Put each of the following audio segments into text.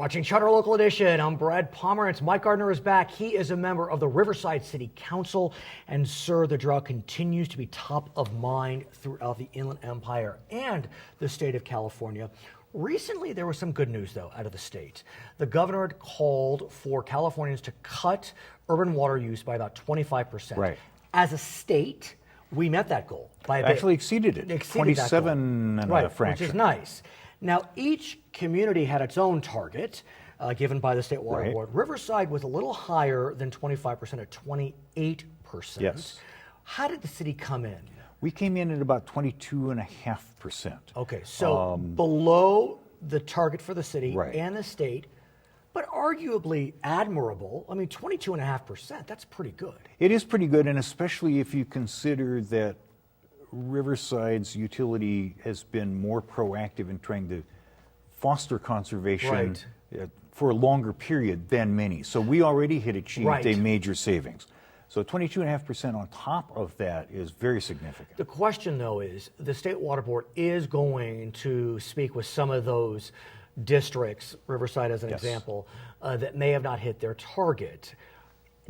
Watching Charter Local Edition. I'm Brad Pomerance. Mike Gardner is back. He is a member of the Riverside City Council. And sir, the drought continues to be top of mind throughout the Inland Empire and the state of California. Recently, there was some good news, though, out of the state. The governor had called for Californians to cut urban water use by about 25%. Right. As a state, we met that goal by a bit. Actually exceeded it. 27 and a fraction. Which is nice. Now, each community had its own target given by the State Water Board. Riverside was a little higher than 25% at 28%. Yes. How did the city come in? We came in at about 22.5%. Okay, so below the target for the city and the state, but arguably admirable. I mean, 22.5%, that's pretty good. It is pretty good, and especially if you consider that Riverside's utility has been more proactive in trying to foster conservation for a longer period than many. So we already had achieved a major savings. So 22.5% on top of that is very significant. The question, though, is the State Water Board is going to speak with some of those districts, Riverside as an example, that may have not hit their target.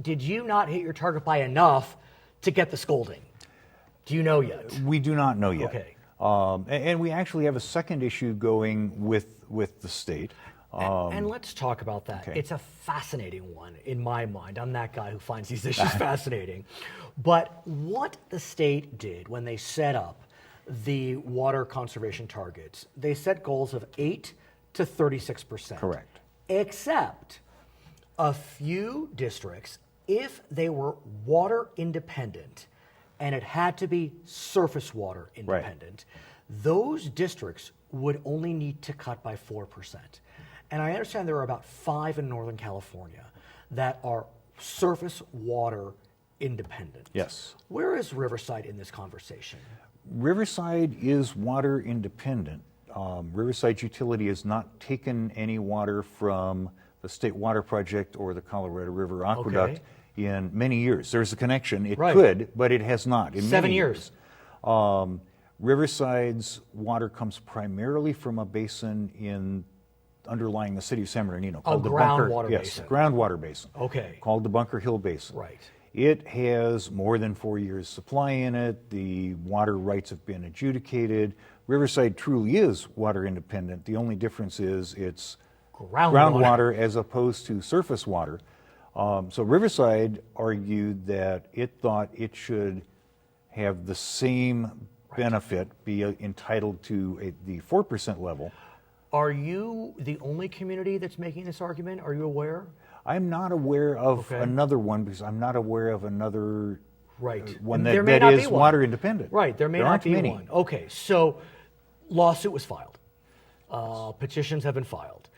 Did you not hit your target by enough to get the scolding? Do you know yet? We do not know yet. Okay. And we actually have a second issue going with the state. And let's talk about that. Okay. It's a fascinating one in my mind. I'm that guy who finds these issues fascinating. But what the state did when they set up the water conservation targets, they set goals of 8 to 36%. Correct. Except a few districts, if they were water independent, and it had to be surface water independent, those districts would only need to cut by 4%. And I understand there are about 5 in Northern California that are surface water independent. Yes. Where is Riverside in this conversation? Riverside is water independent. Riverside Utility has not taken any water from the State Water Project or the Colorado River Aqueduct in many years. There's a connection. It could, but it has not. In 7 years. Riverside's water comes primarily from a basin underlying the city of San Bernardino called the groundwater basin. Groundwater basin. Okay. Called the Bunker Hill Basin. Right. It has more than 4 years supply in it. The water rights have been adjudicated. Riverside truly is water independent. The only difference is it's groundwater as opposed to surface water. So Riverside argued that it thought it should have the same benefit, be entitled to the 4% level. Are you the only community that's making this argument? Are you aware? I'm not aware of another one because I'm not aware of another one that is water independent. Right, there may not be one. Okay, so lawsuit was filed. Petitions have been filed.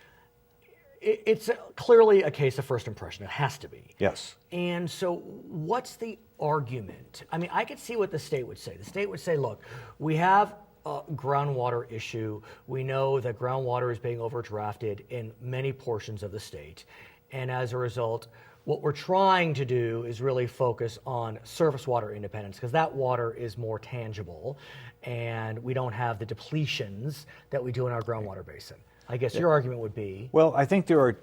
It's clearly a case of first impression. It has to be. Yes. And so what's the argument? I mean, I could see what the state would say. The state would say, look, we have a groundwater issue. We know that groundwater is being overdrafted in many portions of the state. And as a result, what we're trying to do is really focus on surface water independence because that water is more tangible and we don't have the depletions that we do in our groundwater basin. I guess your argument would be? Well, I think there are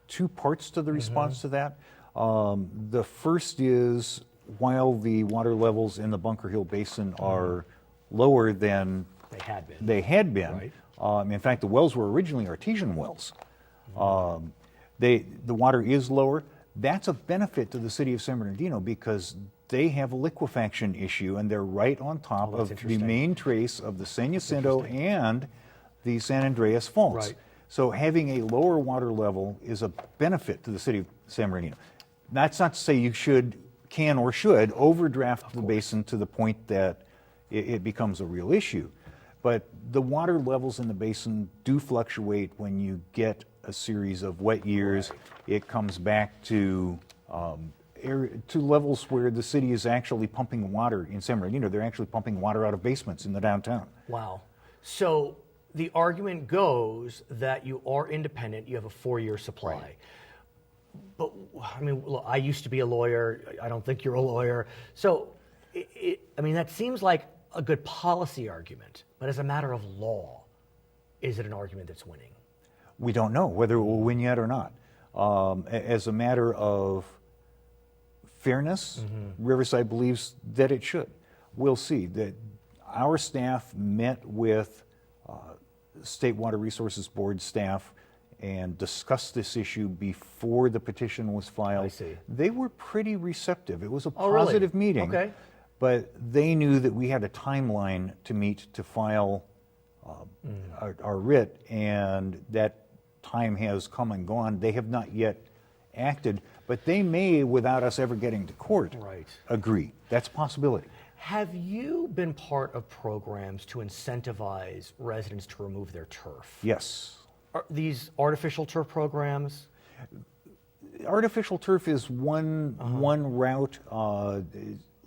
two parts to the response to that. The first is while the water levels in the Bunker Hill Basin are lower than they had been. In fact, the wells were originally artesian wells. The water is lower. That's a benefit to the city of San Bernardino because they have a liquefaction issue and they're right on top of the main trace of the San Jacinto and the San Andreas Faults. So having a lower water level is a benefit to the city of San Bernardino. That's not to say you can or should overdraft the basin to the point that it becomes a real issue. But the water levels in the basin do fluctuate when you get a series of wet years. It comes back to levels where the city is actually pumping water in San Bernardino. They're actually pumping water out of basements in the downtown. Wow. So the argument goes that you are independent, you have a 4-year supply. But, I mean, look, I used to be a lawyer. I don't think you're a lawyer. So, I mean, that seems like a good policy argument. But as a matter of law, is it an argument that's winning? We don't know whether it will win yet or not. As a matter of fairness, Riverside believes that it should. We'll see. That our staff met with State Water Resources Board staff and discussed this issue before the petition was filed. I see. They were pretty receptive. It was a Oh, really? positive meeting. Okay. But they knew that we had a timeline to meet to file our writ, and that time has come and gone. They have not yet acted, but they may, without us ever getting to court, Right. agree. That's a possibility. Have you been part of programs to incentivize residents to remove their turf? Yes. Are these artificial turf programs? Artificial turf is one route.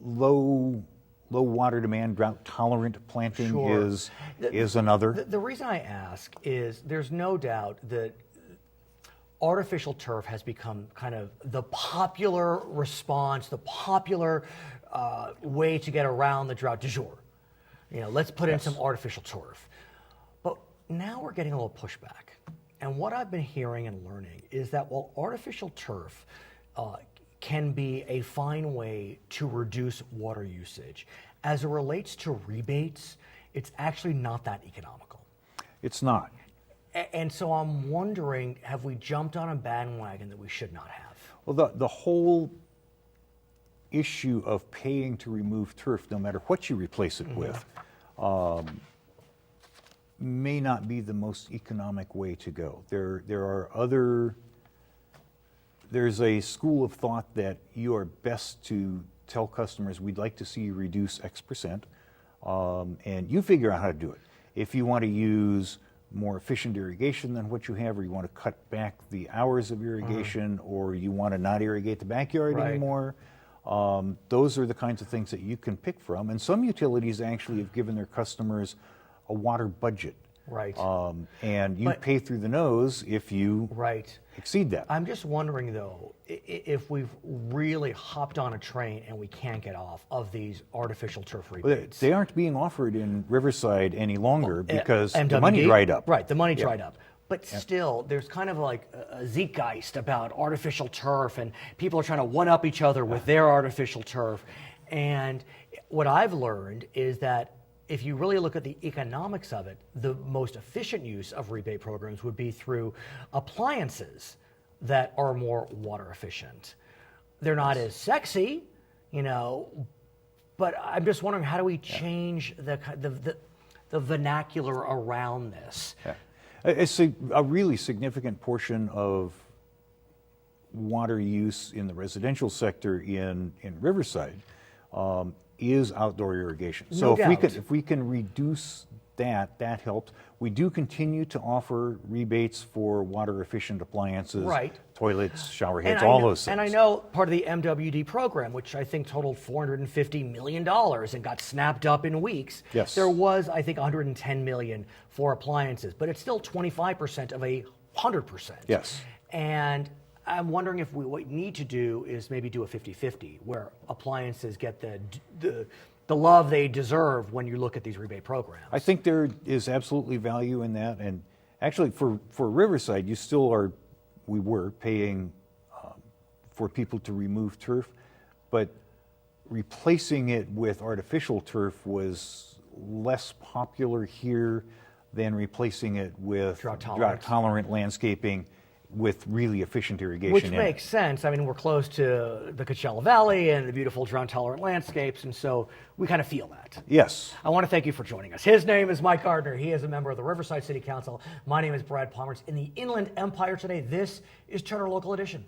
Low water demand, drought tolerant planting Sure. is another. The reason I ask is there's no doubt that artificial turf has become kind of the popular response, the popular way to get around the drought du jour. You know, let's put in some artificial turf. But now we're getting a little pushback. And what I've been hearing and learning is that while artificial turf can be a fine way to reduce water usage, as it relates to rebates, it's actually not that economical. It's not. And so I'm wondering, have we jumped on a bandwagon that we should not have? Well, the whole issue of paying to remove turf, no matter what you replace it with, may not be the most economic way to go. There's a school of thought that you are best to tell customers, we'd like to see you reduce X percent, and you figure out how to do it. If you want to use more efficient irrigation than what you have, or you want to cut back the hours of irrigation, or you want to not irrigate the backyard Right. anymore, those are the kinds of things that you can pick from. And some utilities actually have given their customers a water budget. Right. And you But- pay through the nose if you Right. exceed that. I'm just wondering, though, if we've really hopped on a train and we can't get off of these artificial turf rebates. They aren't being offered in Riverside any longer because the MWD? money dried up. Right, the money dried up. But still, there's kind of like a zeitgeist about artificial turf, and people are trying to one-up each other with their artificial turf. And what I've learned is that if you really look at the economics of it, the most efficient use of rebate programs would be through appliances that are more water efficient. They're not as sexy, you know, but I'm just wondering, how do we change the vernacular around this? Yeah. It's a really significant portion of water use in the residential sector in Riverside is outdoor irrigation. No So doubt. if we can reduce that helps. We do continue to offer rebates for water efficient appliances, Right. toilets, shower And heads, I all know- those things. And I know part of the MWD program, which I think totaled $450 million and got snapped up in weeks. Yes. There was, I think, $110 million for appliances, but it's still 25% of 100%. Yes. And I'm wondering if what we need to do is maybe do a 50-50, where appliances get the love they deserve when you look at these rebate programs. I think there is absolutely value in that, and actually for Riverside, we were paying for people to remove turf, but replacing it with artificial turf was less popular here than replacing it with drought-tolerant landscaping with really efficient irrigation. Which in makes sense. I mean, we're close to the Coachella Valley and the beautiful drought-tolerant landscapes, and so we kind of feel that. Yes. I want to thank you for joining us. His name is Mike Gardner. He is a member of the Riverside City Council. My name is Brad Pomerance. In the Inland Empire today, this is Turner Local Edition.